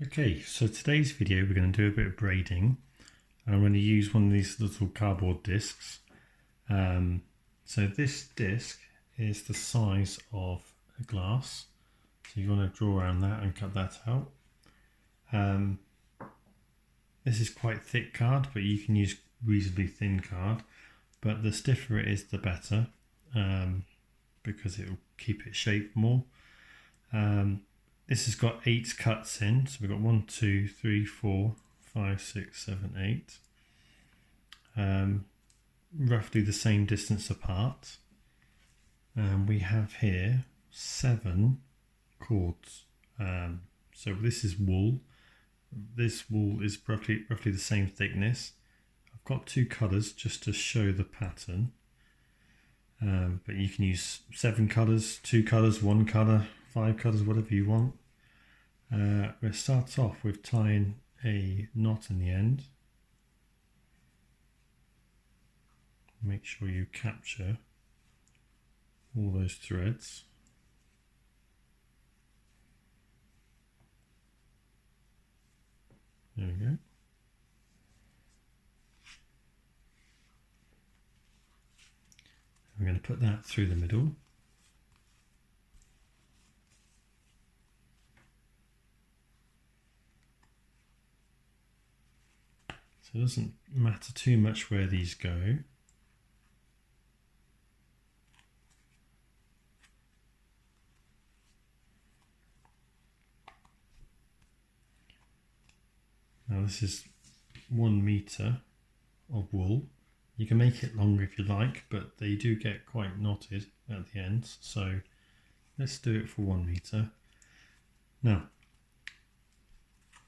Okay, so today's video we're going to do a bit of braiding, and I'm going to use one of these little cardboard discs. So this disc is the size of a glass, so you want to draw around that and cut that out. This is quite thick card, but you can use reasonably thin card, but the stiffer it is the better, because it will keep its shape more. This has got 8 cuts in, so we've got 1, 2, 3, 4, 5, 6, 7, 8. Roughly the same distance apart. We have here 7 cords. So this is wool. This wool is roughly the same thickness. I've got 2 colours just to show the pattern. But you can use 7 colours, 2 colours, 1 colour, 5 colours, whatever you want. We'll start off with tying a knot in the end. Make sure you capture all those threads. There we go. I'm going to put that through the middle. So it doesn't matter too much where these go. Now this is 1 meter of wool. You can make it longer if you like, but they do get quite knotted at the ends. So let's do it for 1 meter. Now,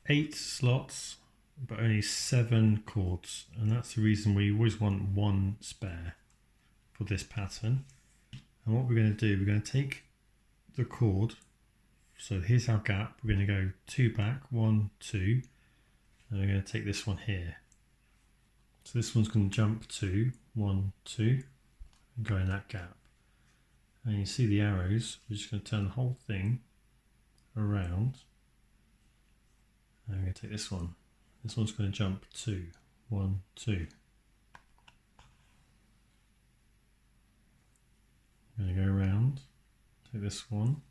8 slots, but only 7 cords, and that's the reason we always want 1 spare for this pattern. And what we're going to do, we're going to take the cord. So here's our gap. We're going to go 2 back, 1, 2, and we're going to take this one here. So this one's going to jump 2, 1, 2, and go in that gap. And you see the arrows. We're just going to turn the whole thing around. And we're going to take this one. This one's going to jump 2, 1, 2. I'm going to go around, take this one,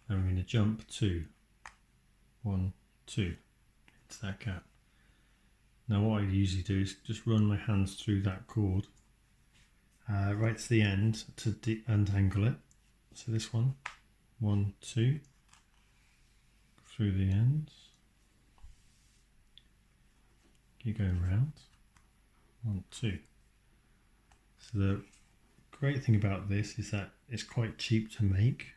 and we're going to jump 2, 1, 2 into that gap. Now what I usually do is just run my hands through that cord right to the end to untangle it. So this one, 1, 2, through the ends. Keep going round, 1, 2. So the great thing about this is that it's quite cheap to make.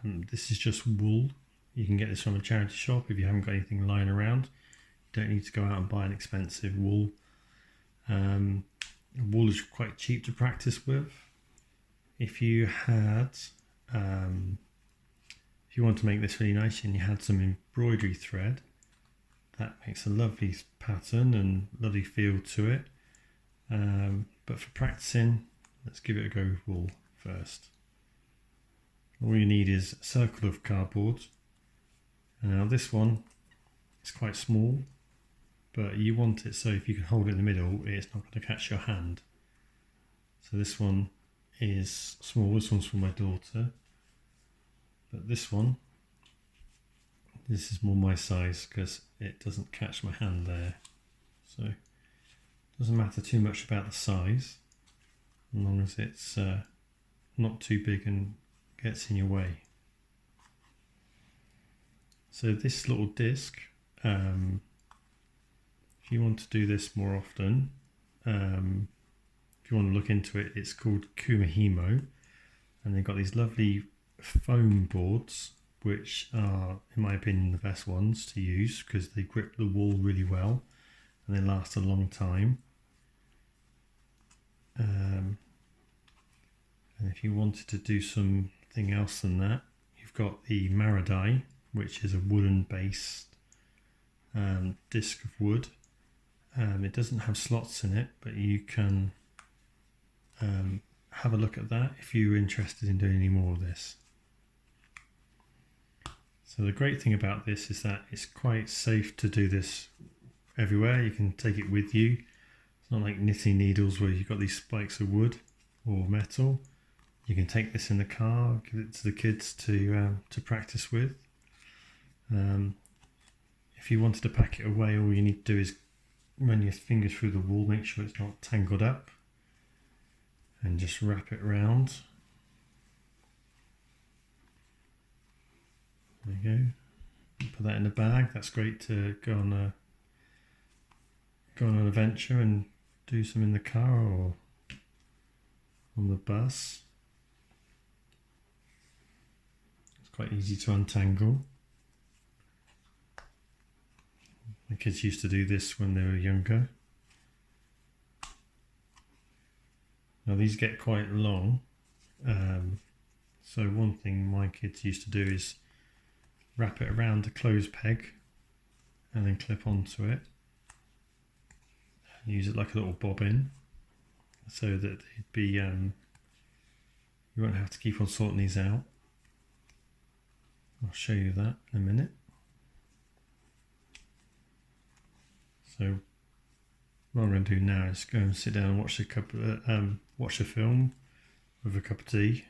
This is just wool. You can get this from a charity shop if you haven't got anything lying around. You don't need to go out and buy an expensive wool. Wool is quite cheap to practice with. If you had, if you want to make this really nice and you had some embroidery thread, that makes a lovely pattern and lovely feel to it. But for practicing, let's give it a go with wool first. All you need is a circle of cardboard. Now this one is quite small, but you want it so if you can hold it in the middle, it's not going to catch your hand. So this one is small, this one's for my daughter. But this one, this is more my size because it doesn't catch my hand there. So it doesn't matter too much about the size, as long as it's not too big and gets in your way. So this little disc, if you want to do this more often, if you want to look into it, it's called Kumihimo, and they've got these lovely foam boards, which are, in my opinion, the best ones to use because they grip the wool really well and they last a long time. And if you wanted to do something else than that, you've got the Marudai, which is a wooden based disc of wood. It doesn't have slots in it, but you can have a look at that if you're interested in doing any more of this. So the great thing about this is that it's quite safe to do this everywhere. You can take it with you. It's not like knitting needles where you've got these spikes of wood or metal. You can take this in the car, give it to the kids to practice with. If you wanted to pack it away, all you need to do is run your fingers through the wool, make sure it's not tangled up, and just wrap it around. There you go. Put that in a bag. That's great to go on an adventure and do some in the car or on the bus. It's quite easy to untangle. The kids used to do this when they were younger. Now these get quite long, so one thing my kids used to do is wrap it around a clothes peg and then clip onto it. Use it like a little bobbin so that it'd be you won't have to keep on sorting these out. I'll show you that in a minute. So what I'm going to do now is go and sit down and watch a film with a cup of tea,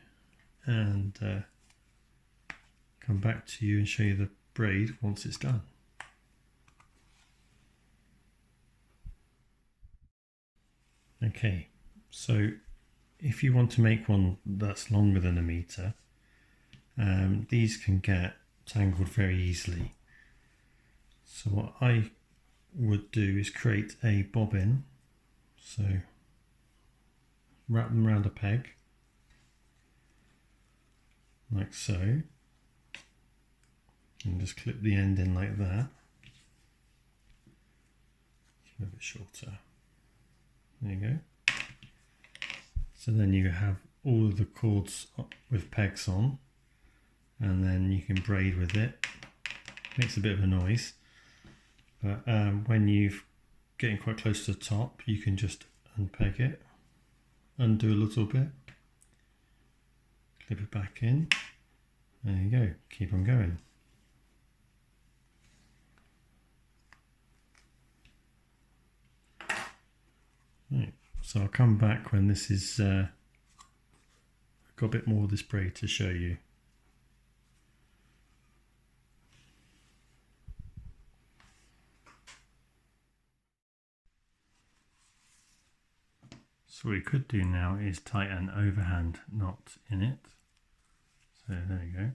and come back to you and show you the braid once it's done. Okay, so if you want to make one that's longer than a metre, these can get tangled very easily. So what I would do is create a bobbin. So wrap them around a peg like so, and just clip the end in like that. A bit shorter. There you go. So then you have all of the cords with pegs on, and then you can braid with it. Makes a bit of a noise, but when you're getting quite close to the top, you can just unpeg it, undo a little bit, clip it back in. There you go. Keep on going. Right, so I'll come back when this is I've got a bit more of this braid to show you. So what we could do now is tie an overhand knot in it. So there you go,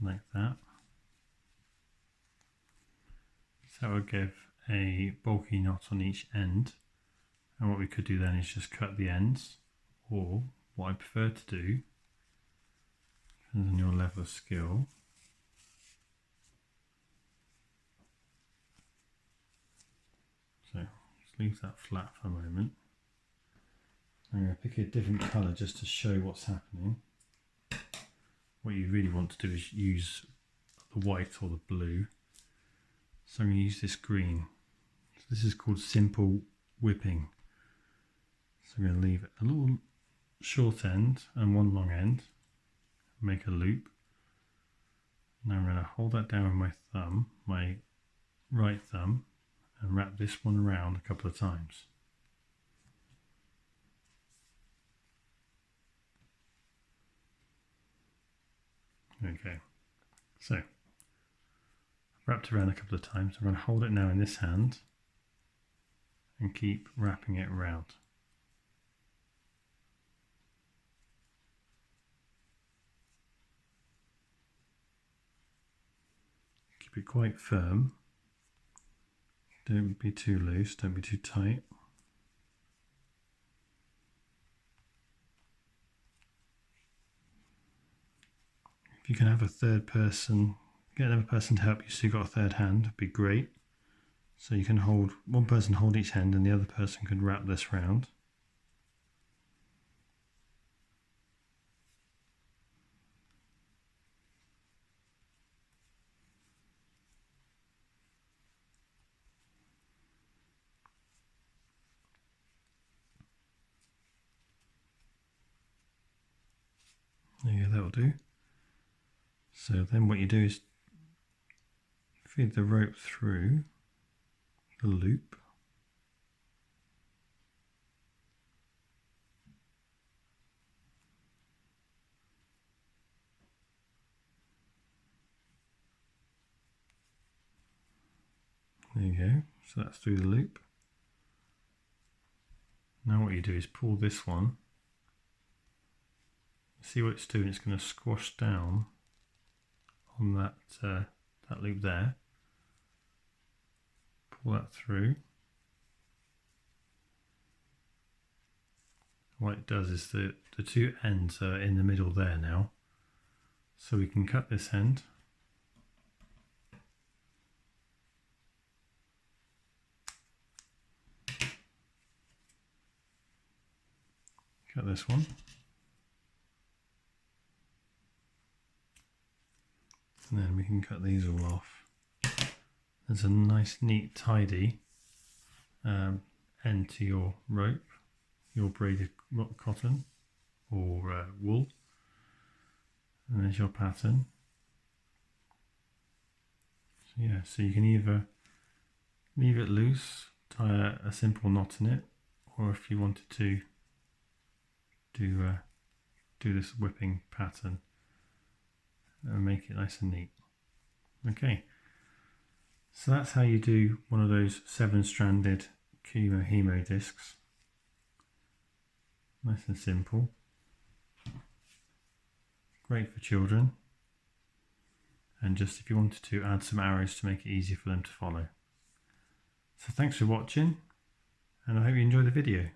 like that. So we'll give a bulky knot on each end, and what we could do then is just cut the ends, or what I prefer to do, depends on your level of skill, so just leave that flat for a moment. I'm going to pick a different colour just to show what's happening. What you really want to do is use the white or the blue. So I'm going to use this green. So this is called simple whipping. So I'm going to leave a little short end and one long end, make a loop. Now I'm going to hold that down with my thumb, my right thumb, and wrap this one around a couple of times. Okay, so wrapped around a couple of times. I'm going to hold it now in this hand and keep wrapping it around. Keep it quite firm. Don't be too loose, don't be too tight. If you can have a third person, get another person to help you so you've got a third hand, would be great. So you can hold, one person hold each hand and the other person can wrap this round. There you go, that'll do. So then what you do is feed the rope through the loop. There you go, so that's through the loop. Now what you do is pull this one. See what it's doing, it's going to squash down on that, that loop there. Pull that through. What it does is the two ends are in the middle there now. So we can cut this end. Cut this one. And then we can cut these all off. There's a nice, neat, tidy end to your rope, your braided cotton or wool. And there's your pattern. So yeah, so you can either leave it loose, tie a simple knot in it, or if you wanted to do this whipping pattern and make it nice and neat. Okay, so that's how you do one of those 7-stranded Kumihimo discs. Nice and simple. Great for children. And just if you wanted to add some arrows to make it easier for them to follow. So thanks for watching, and I hope you enjoy the video.